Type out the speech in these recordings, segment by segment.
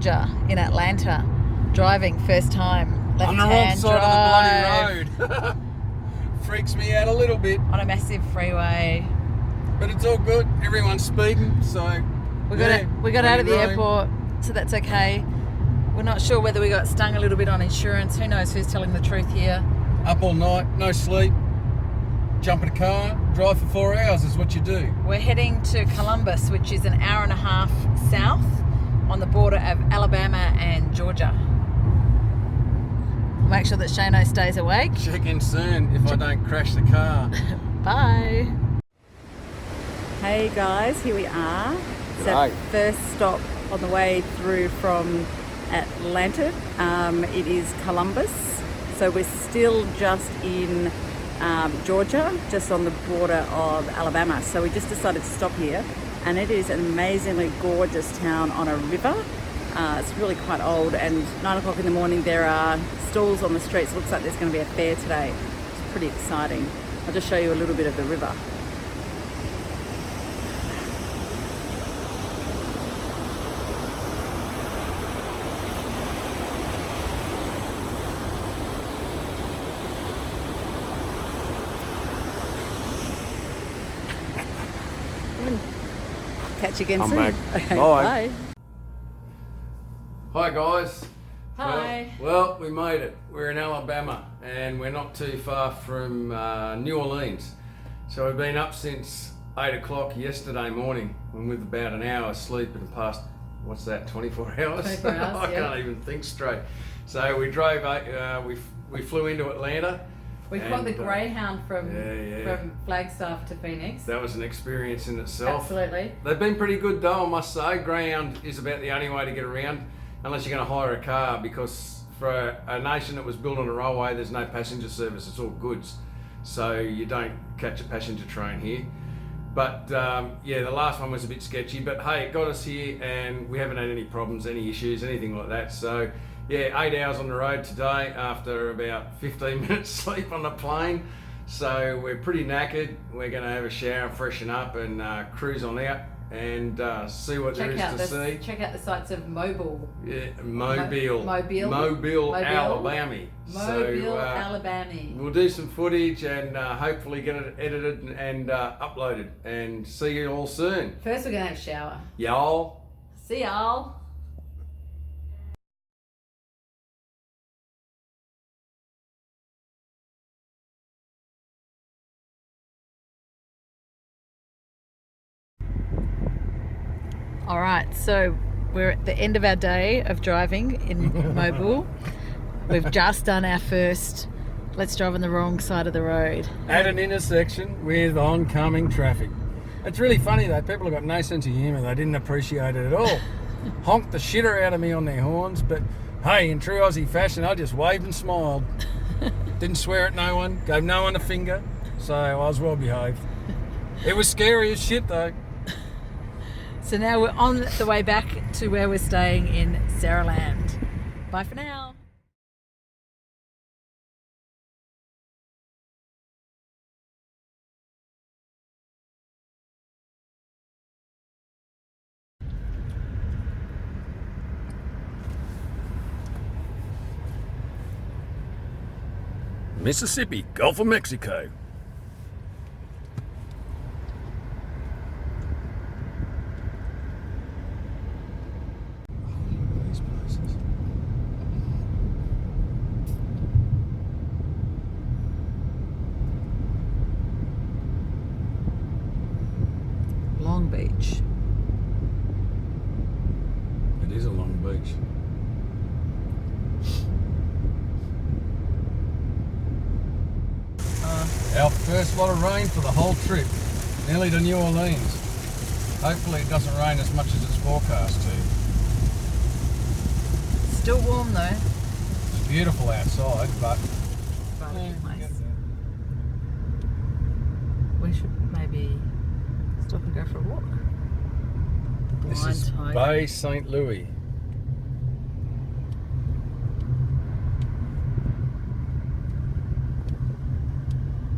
Georgia, in Atlanta, driving first time. On the wrong left-hand side drive of the bloody road. Freaks me out a little bit, on a massive freeway. but it's all good. Everyone's speeding, so We got out of the airport, so that's okay. We're not sure whether we got stung a little bit on insurance. Who knows who's telling the truth here? Up all night, no sleep. Jump in a car, drive for 4 hours is what you do. We're heading to Columbus, which is an hour and a half south on the border of Alabama and Georgia. Make sure that Shano stays awake. Check in soon if I don't crash the car. Bye. Hey guys, here we are. It's our first stop on the way through from Atlanta. It is Columbus. So we're still just in Georgia, just on the border of Alabama. So we just decided to stop here, and it is an amazingly gorgeous town on a river. It's really quite old, and 9 o'clock in the morning there are stalls on the streets. It looks like there's going to be a fair today. It's pretty exciting. I'll just show you a little bit of the river. Catch you again soon. back. Okay, Bye. bye. Hi guys. Hi. Well, we made it. We're in Alabama and we're not too far from New Orleans. So we've been up since 8 o'clock yesterday morning, and with about an hour's sleep and past, what's that, 24 hours? 24 hours, I can't even think straight. So we drove, we flew into Atlanta. We caught the Greyhound from yeah. Flagstaff to Phoenix. That was an experience in itself. Absolutely. They've been pretty good though, I must say. Greyhound is about the only way to get around, unless you're going to hire a car, because for a nation that was built on a railway, there's no passenger service, it's all goods. So you don't catch a passenger train here. But yeah, the last one was a bit sketchy, but hey, it got us here and we haven't had any problems, any issues, anything like that. So yeah, 8 hours on the road today after about 15 minutes sleep on the plane. So we're pretty knackered. We're going to have a shower, freshen up, and cruise on out and see what there is to see. Check out the sights of Mobile. Yeah, Mobile, Mobile? Alabama. Mobile, Alabama. We'll do some footage and hopefully get it edited and uploaded, and see you all soon. First we're going to have a shower. Y'all. See y'all. All right, so we're at the end of our day of driving in Mobile. We've just done our first let's drive on the wrong side of the road. At an intersection with oncoming traffic. It's really funny though, people have got no sense of humour. They didn't appreciate it at all. Honked the shitter out of me on their horns, but hey, in true Aussie fashion, I just waved and smiled. Didn't swear at no one, gave no one a finger, so I was well behaved. It was scary as shit though. So now we're on the way back to where we're staying in Saraland. Bye for now. Mississippi, Gulf of Mexico. These places. Long Beach. It is a long beach. Our first lot of rain for the whole trip, nearly to New Orleans. Hopefully it doesn't rain as much as it's forecast to. Still warm though. It's beautiful outside, but We should maybe stop and go for a walk. The this blind is tide. Bay St. Louis.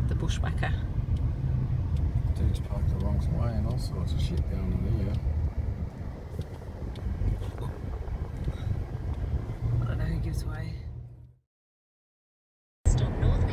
The bushwhacker. Dude's parked the wrong way and all sorts of shit going on here.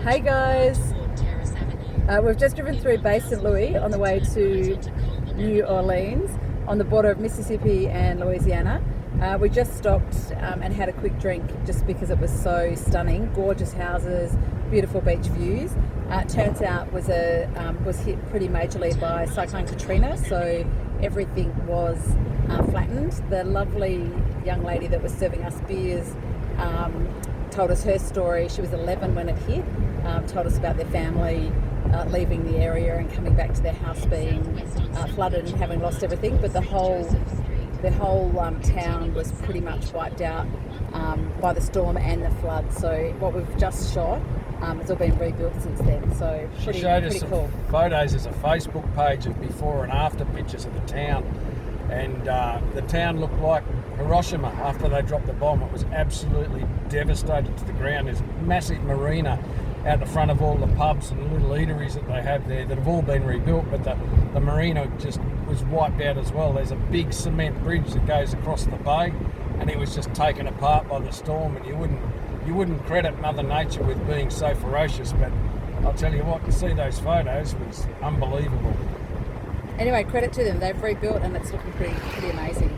Hey guys, we've just driven through Bay St. Louis on the way to New Orleans on the border of Mississippi and Louisiana. We just stopped and had a quick drink just because it was so stunning. Gorgeous houses, beautiful beach views. Turns out was hit pretty majorly by Cyclone Katrina, so everything was flattened. The lovely young lady that was serving us beers told us her story. She was 11 when it hit. Told us about their family leaving the area and coming back to their house being flooded and having lost everything. But the whole town was pretty much wiped out by the storm and the flood. So what we've just shot, it's all been rebuilt since then. So pretty, she showed us pretty some cool. photos. There's a Facebook page of before and after pictures of the town, and the town looked like Hiroshima after they dropped the bomb. It was absolutely devastated to the ground. There's a massive marina out the front of all the pubs and little eateries that they have there that have all been rebuilt, but the marina just was wiped out as well. There's a big cement bridge that goes across the bay, and it was just taken apart by the storm, and you wouldn't credit Mother Nature with being so ferocious, but I'll tell you what, to see those photos was unbelievable. Anyway, credit to them. They've rebuilt and it's looking pretty amazing.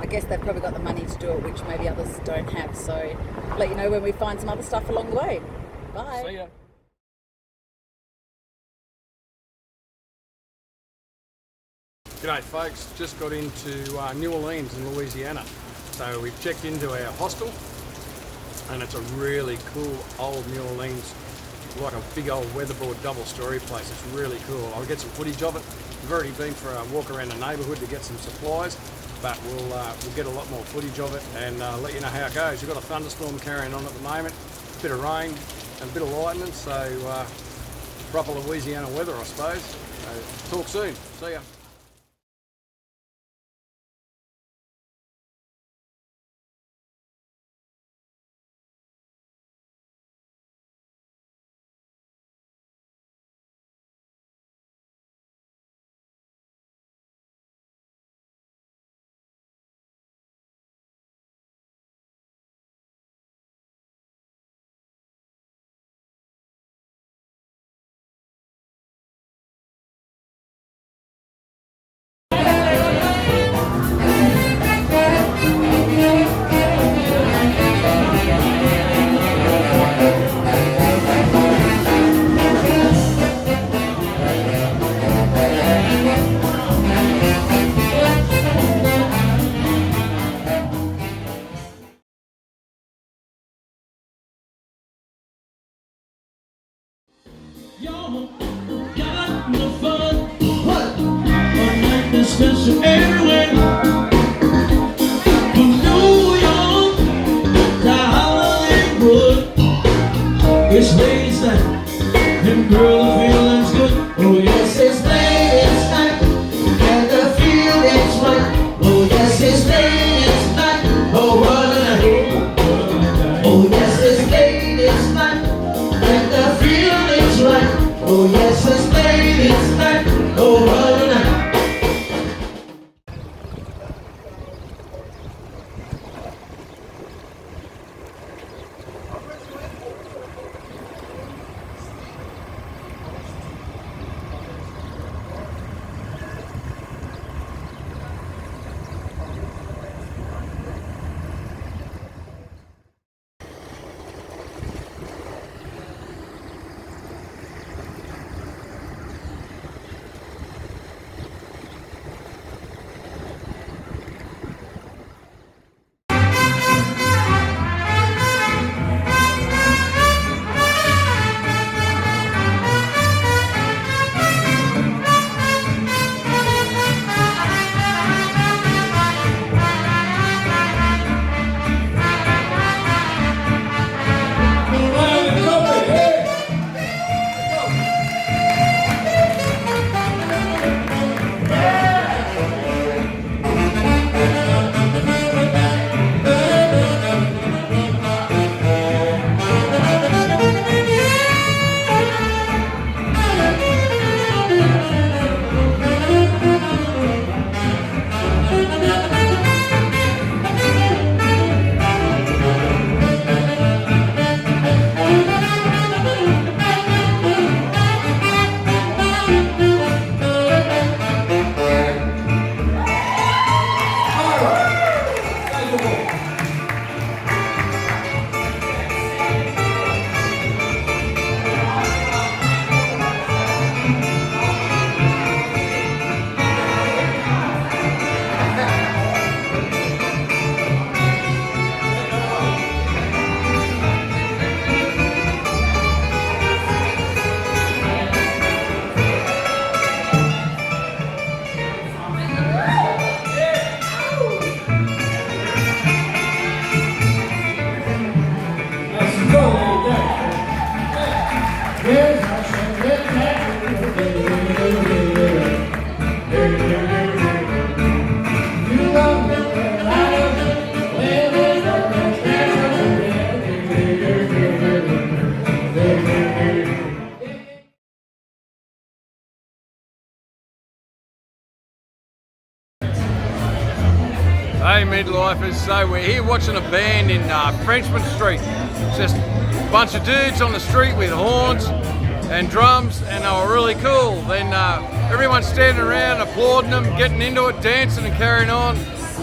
I guess they've probably got the money to do it, which maybe others don't have. So let you know when we find some other stuff along the way. Bye. See ya. G'day folks, just got into New Orleans in Louisiana. So we've checked into our hostel, and it's a really cool old New Orleans, like a big old weatherboard double-story place. It's really cool. I'll get some footage of it. We've already been for a walk around the neighbourhood to get some supplies, but we'll get a lot more footage of it and let you know how it goes. We've got a thunderstorm carrying on at the moment, a bit of rain and a bit of lightning, so proper Louisiana weather, I suppose. So, talk soon. See ya. Y'all got no fun. What? A night that's special everywhere. From New York to Hollywood, it's ladies' night, and girl, the feeling's good. Oh yes, it's ladies' night, and the feeling's right. Oh yes, it's ladies' night. Oh what a night. Oh yes, it's ladies' night, and the feeling's right. Oh yes, it's ladies' night. Oh what a night. Hey midlifers, so we're here watching a band in Frenchman Street. It's just a bunch of dudes on the street with horns and drums, and they were really cool. Then everyone's standing around applauding them, getting into it, dancing and carrying on.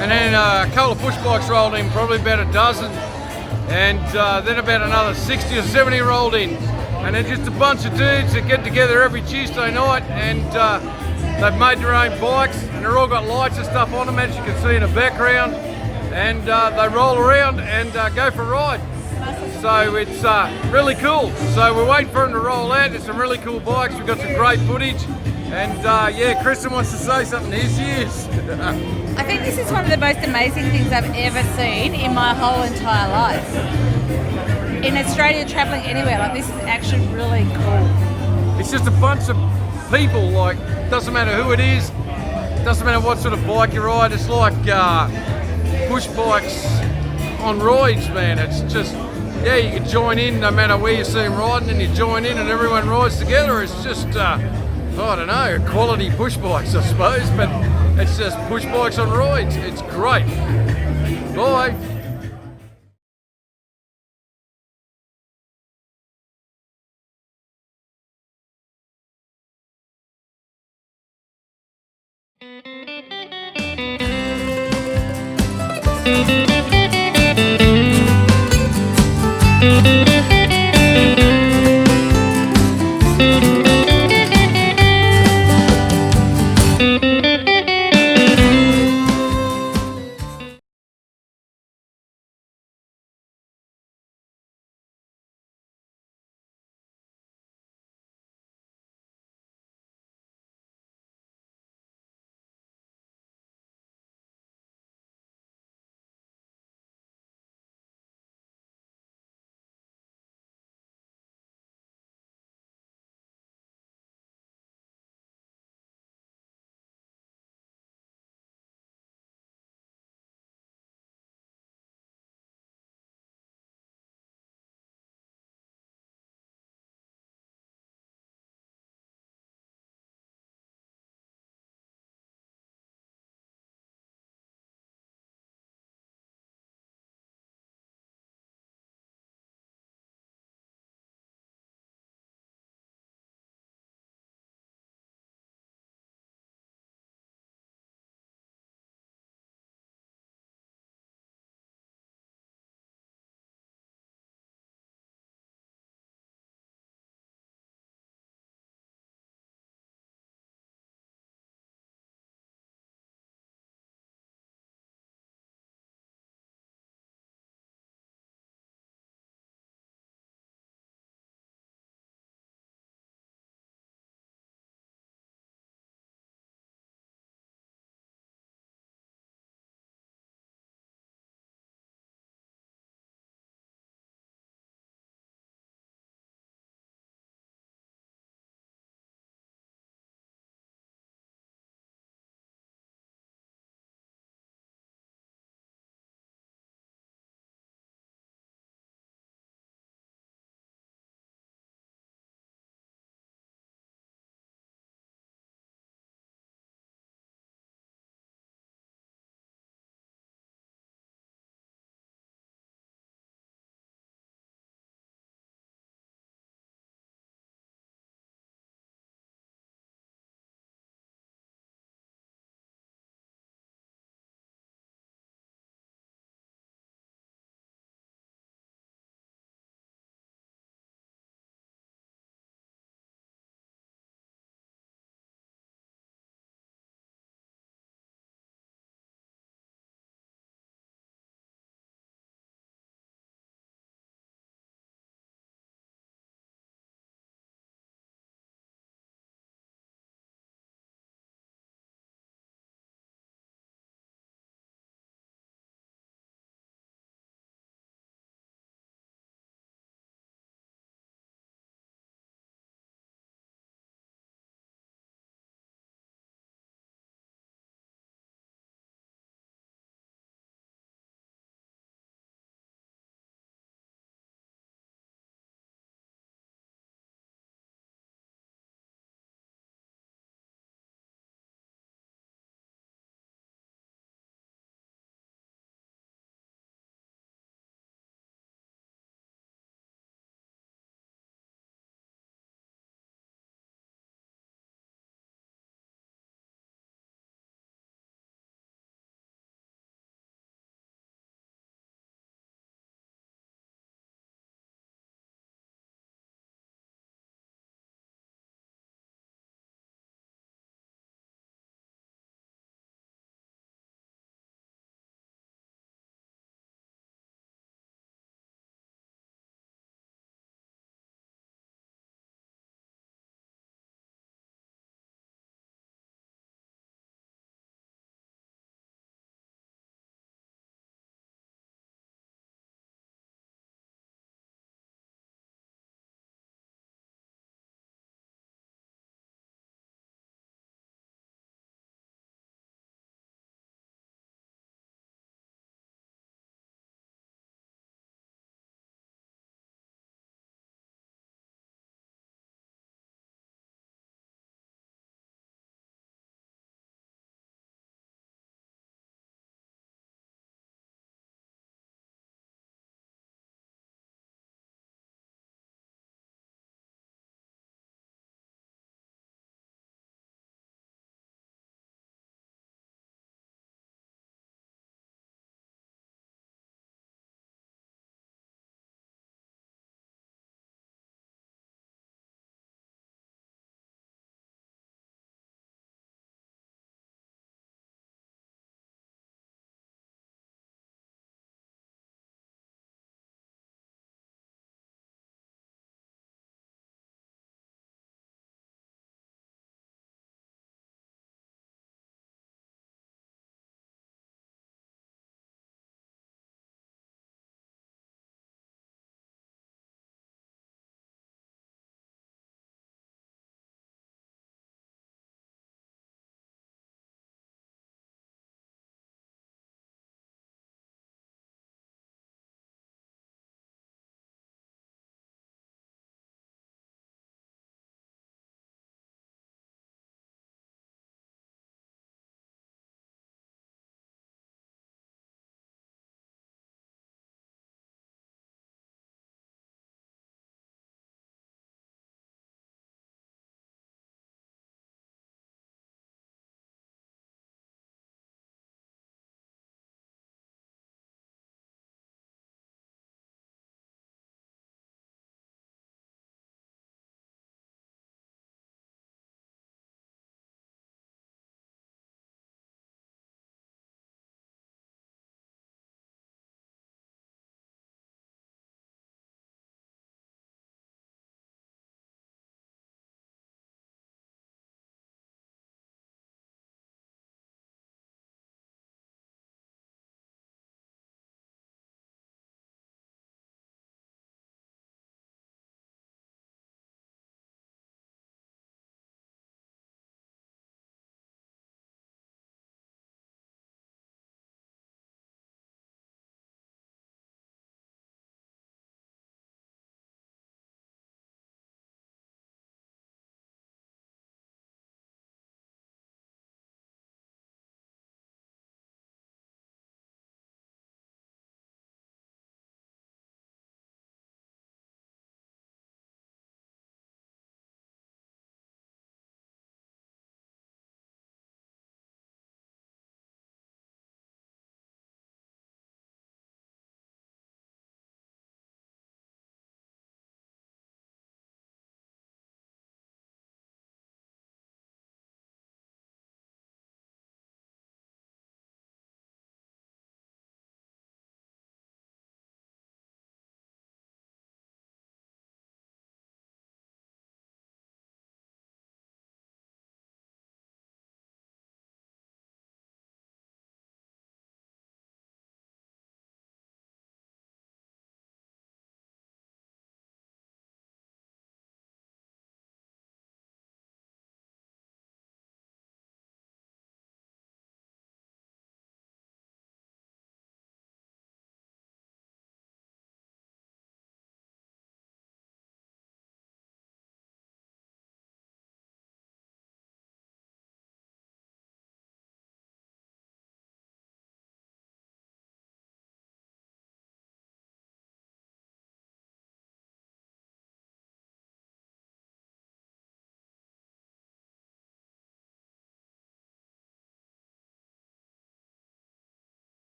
And then a couple of push bikes rolled in, probably about a dozen. And then about another 60 or 70 rolled in. And then just a bunch of dudes that get together every Tuesday night, and they've made their own bikes, and they've all got lights and stuff on them, as you can see in the background. And they roll around and go for a ride. So it's really cool. So we're waiting for them to roll out. There's some really cool bikes. We've got some great footage. And yeah, Kristen wants to say something. Here she is. I think this is one of the most amazing things I've ever seen in my whole entire life. In Australia, travelling anywhere, like this is actually really cool. It's just a bunch of people, like, doesn't matter who it is, doesn't matter what sort of bike you ride. It's like push bikes on roids, man. It's just, yeah, you can join in no matter where you see them riding, and you join in and everyone rides together. It's just, I don't know, quality push bikes, I suppose, but it's just push bikes on roids. It's great. Bye. Thank you.